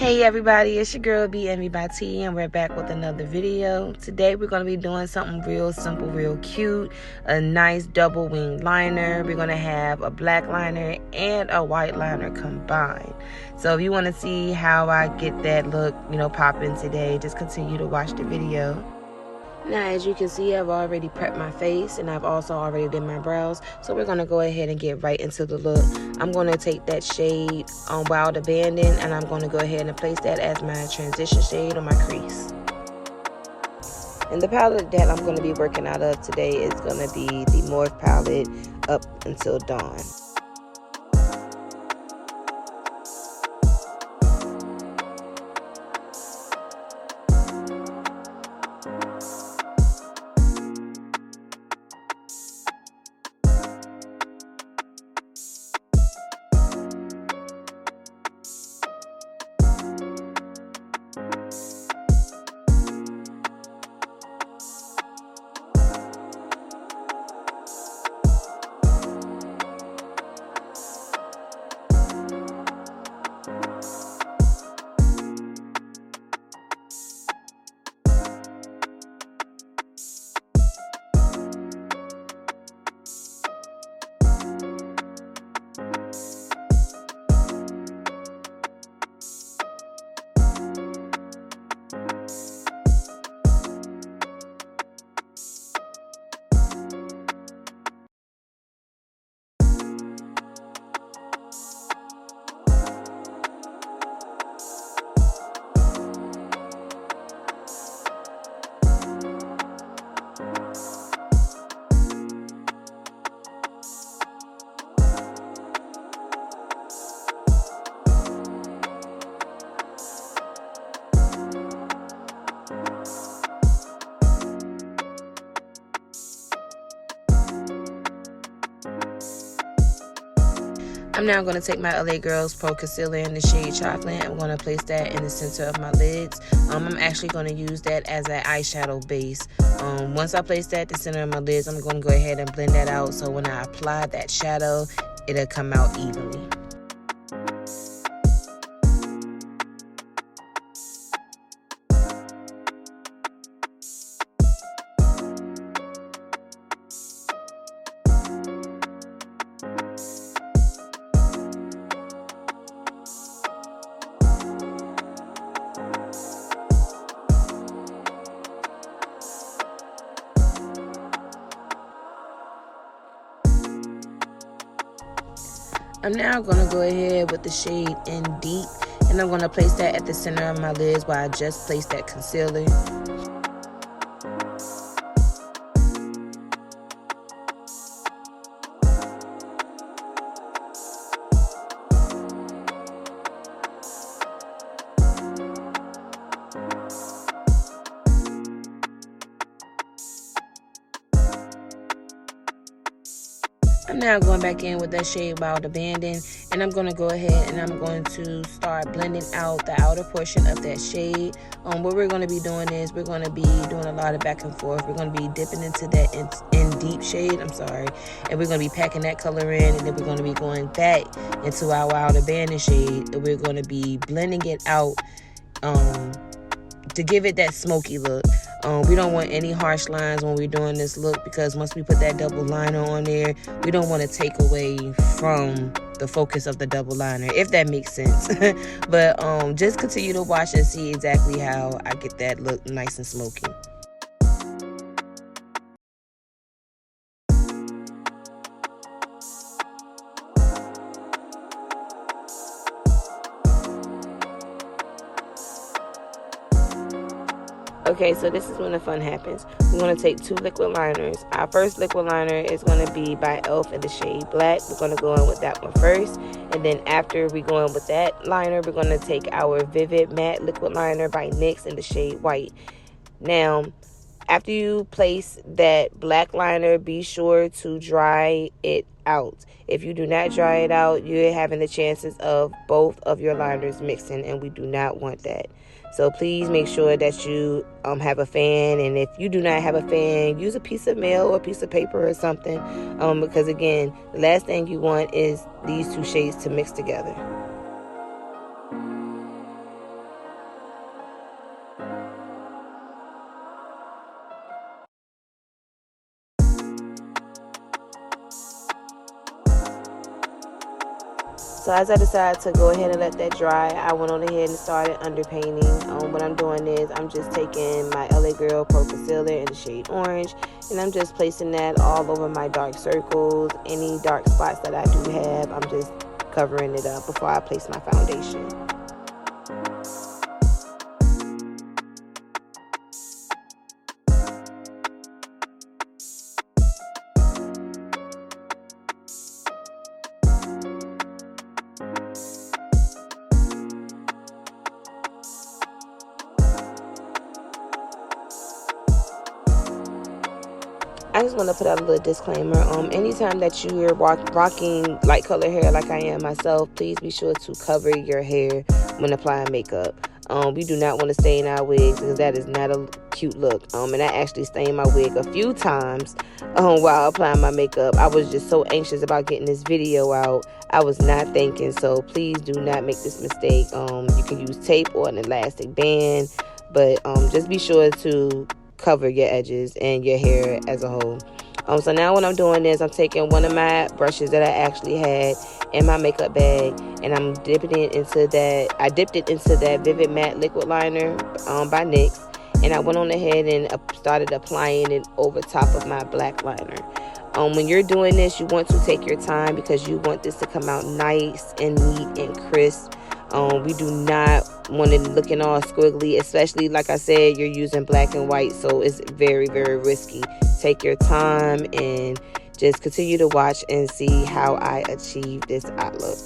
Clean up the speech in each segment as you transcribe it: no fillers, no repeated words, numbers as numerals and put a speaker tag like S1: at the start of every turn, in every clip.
S1: Hey everybody, it's your girl BME by T, and we're back with another video. Today we're going to be doing something real simple, real cute. A nice double wing liner. We're going to have a black liner and a white liner combined. So if you want to see how I get that look, popping today, just continue to watch the video. Now, as you can see, I've already prepped my face and I've also already did my brows. So we're going to go ahead and get right into the look. I'm going to take that shade on Wild Abandon and I'm going to go ahead and place that as my transition shade on my crease. And the palette that I'm going to be working out of today is going to be the Morphe palette Up Until Dawn. I'm now going to take my LA Girls Pro Concealer in the shade Chocolate. I'm going to place that in the center of my lids. I'm actually going to use that as an eyeshadow base. Once I place that at the center of my lids, I'm going to go ahead and blend that out so when I apply that shadow, it'll come out evenly. I'm now going to go ahead with the shade in Deep, and I'm going to place that at the center of my lids where I just placed that concealer. I'm now going back in with that shade Wild Abandon, and I'm going to go ahead and I'm going to start blending out the outer portion of that shade. What we're going to be doing is we're going to be doing a lot of back and forth. We're going to be dipping into that in Deep shade, and we're going to be packing that color in, and then we're going to be going back into our Wild Abandon shade, and we're going to be blending it out to give it that smoky look. We don't want any harsh lines when we're doing this look, because once we put that double liner on there, we don't want to take away from the focus of the double liner, if that makes sense. But just continue to watch and see exactly how I get that look nice and smoky. Okay, so this is when the fun happens. We're going to take 2 liquid liners. Our first liquid liner is going to be by e.l.f. in the shade Black. We're going to go in with that one first. And then after we go in with that liner, we're going to take our Vivid Matte liquid liner by NYX in the shade White. Now, after you place that black liner, be sure to dry it out. If you do not dry it out, you're having the chances of both of your liners mixing, and we do not want that. So please make sure that you have a fan, and if you do not have a fan, use a piece of mail or a piece of paper or something, because again, the last thing you want is these two shades to mix together. So as I decided to go ahead and let that dry, I went on ahead and started underpainting. What I'm doing is I'm just taking my LA Girl Pro Concealer in the shade Orange, and I'm just placing that all over my dark circles. Any dark spots that I do have, I'm just covering it up before I place my foundation. I just want to put out a little disclaimer. Anytime that you are rocking light color hair like I am myself, please be sure to cover your hair when applying makeup. We do not want to stain our wigs because that is not a cute look. And I actually stained my wig a few times while applying my makeup. I was just so anxious about getting this video out. I was not thinking, so please do not make this mistake. You can use tape or an elastic band, but just be sure to cover your edges and your hair as a whole. So now what I'm doing is I'm taking one of my brushes that I actually had in my makeup bag, and I'm dipping it into that. I dipped it into that Vivid Matte Liquid Liner by NYX, and I went on ahead and started applying it over top of my black liner. When you're doing this, you want to take your time because you want this to come out nice and neat and crisp. We do not want it looking all squiggly, especially like I said, you're using black and white, so it's very, very risky. Take your time and just continue to watch and see how I achieve this eye look.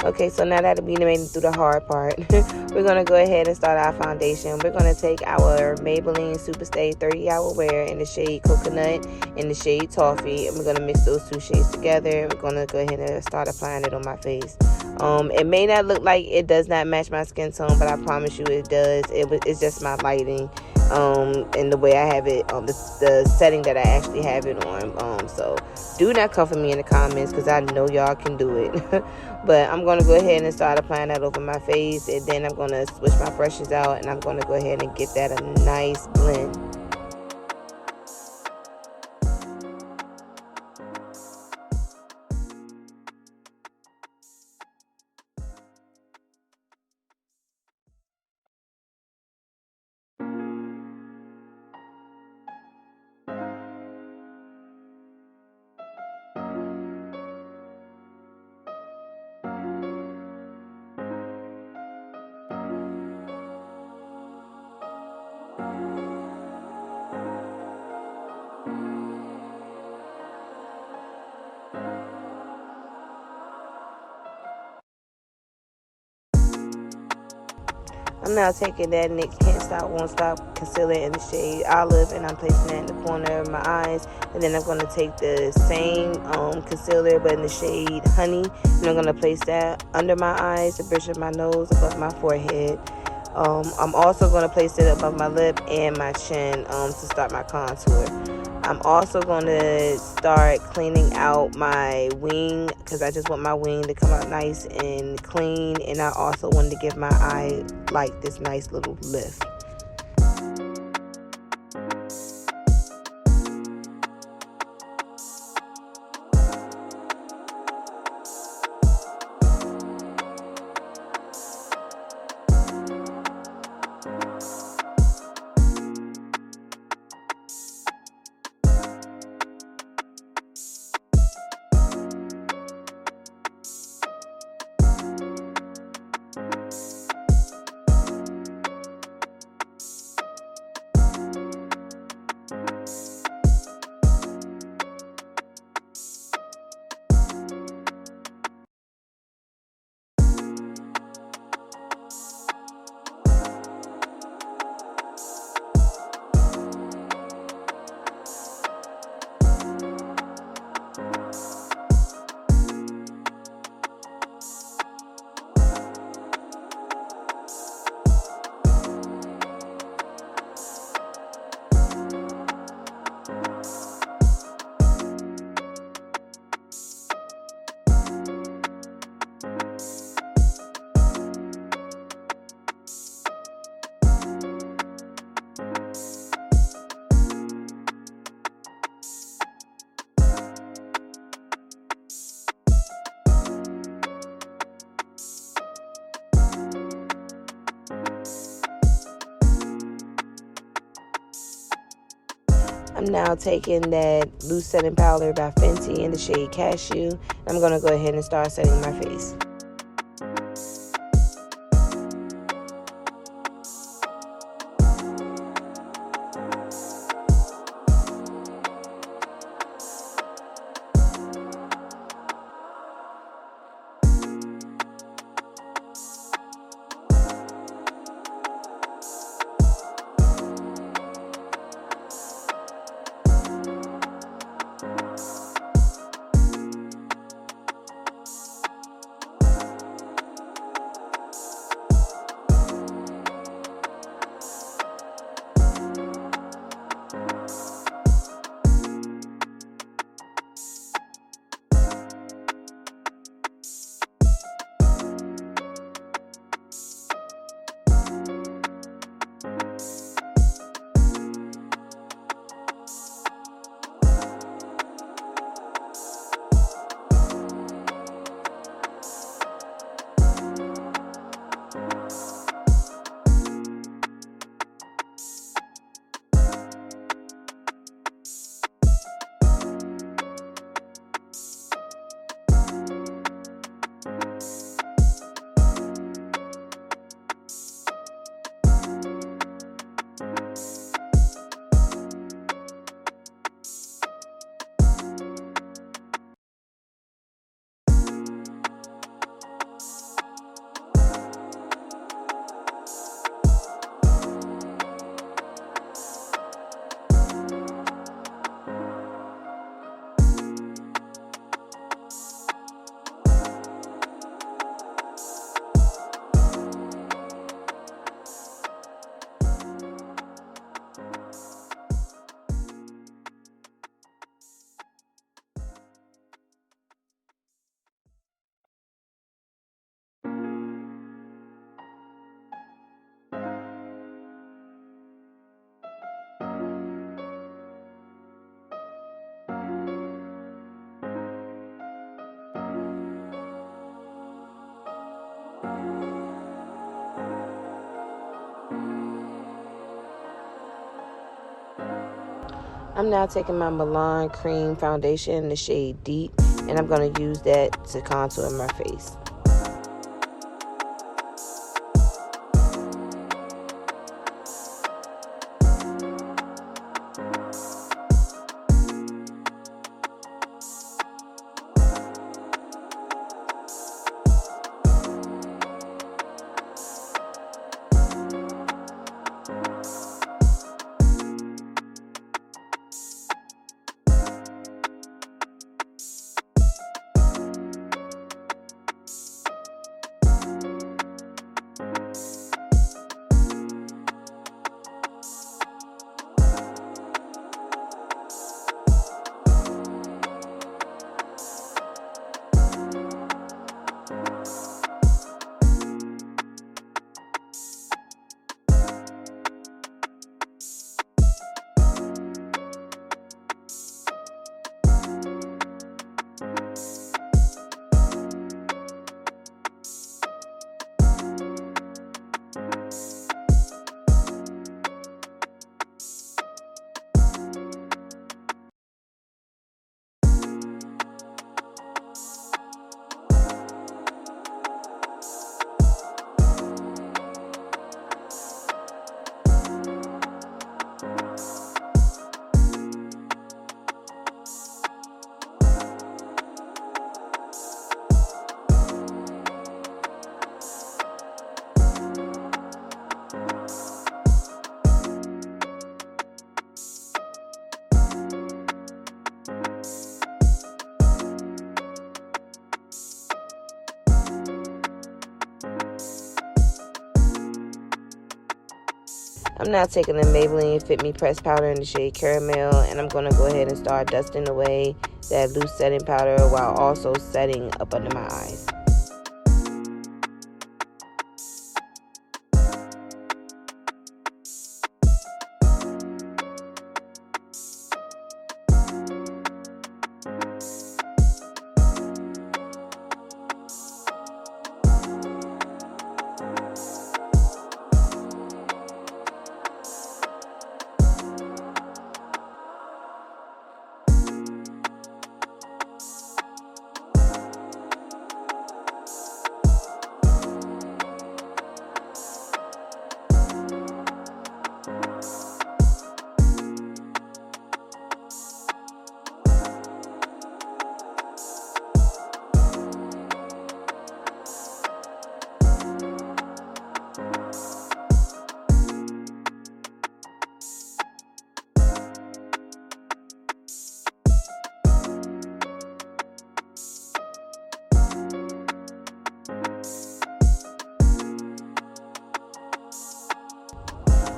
S1: Okay, so now that we made it through the hard part, we're going to go ahead and start our foundation. We're going to take our Maybelline Superstay 30-Hour Wear in the shade Coconut and the shade Toffee, and we're going to mix those two shades together. We're going to go ahead and start applying it on my face. It may not look like it does not match my skin tone, but I promise you it does. It's just my lighting and the way I have it, the setting that I actually have it on. So do not come for me in the comments because I know y'all can do it. But I'm going to go ahead and start applying that over my face, and then I'm going to switch my brushes out, and I'm going to go ahead and get that a nice blend. I'm now taking that NYX Can't Stop, Won't Stop Concealer in the shade Olive, and I'm placing that in the corner of my eyes. And then I'm going to take the same concealer, but in the shade Honey, and I'm going to place that under my eyes, the bridge of my nose, above my forehead. I'm also going to place it above my lip and my chin to start my contour. I'm also going to start cleaning out my wing because I just want my wing to come out nice and clean. And I also wanted to give my eye like this nice little lift. I'm now taking that loose setting powder by FENTY in the shade Cashew. I'm going to go ahead and start setting my face. I'm now taking my Maybelline cream foundation in the shade Deep, and I'm going to use that to contour my face. I'm now taking the Maybelline Fit Me pressed powder in the shade Caramel, and I'm going to go ahead and start dusting away that loose setting powder while also setting up under my eyes.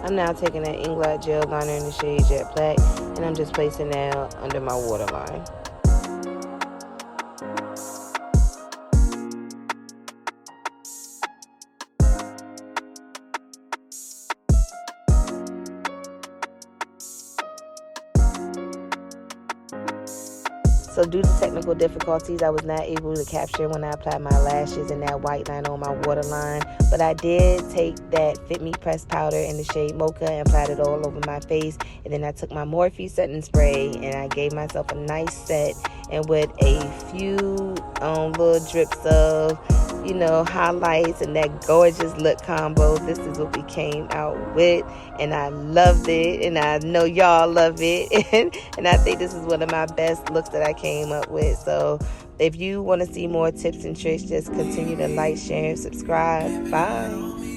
S1: I'm now taking that Inglot gel liner in the shade Jet Black, and I'm just placing that under my waterline. So due to technical difficulties, I was not able to capture when I applied my lashes and that white line on my waterline. But I did take that Fit Me pressed powder in the shade Mocha and applied it all over my face. And then I took my Morphe setting spray and I gave myself a nice set. And with a few little drips of, you know, highlights and that gorgeous look combo, this is what we came out with. And I loved it, and I know y'all love it. And I think this is one of my best looks that I came up with. So if you want to see more tips and tricks, just continue to like, share, and subscribe. Bye.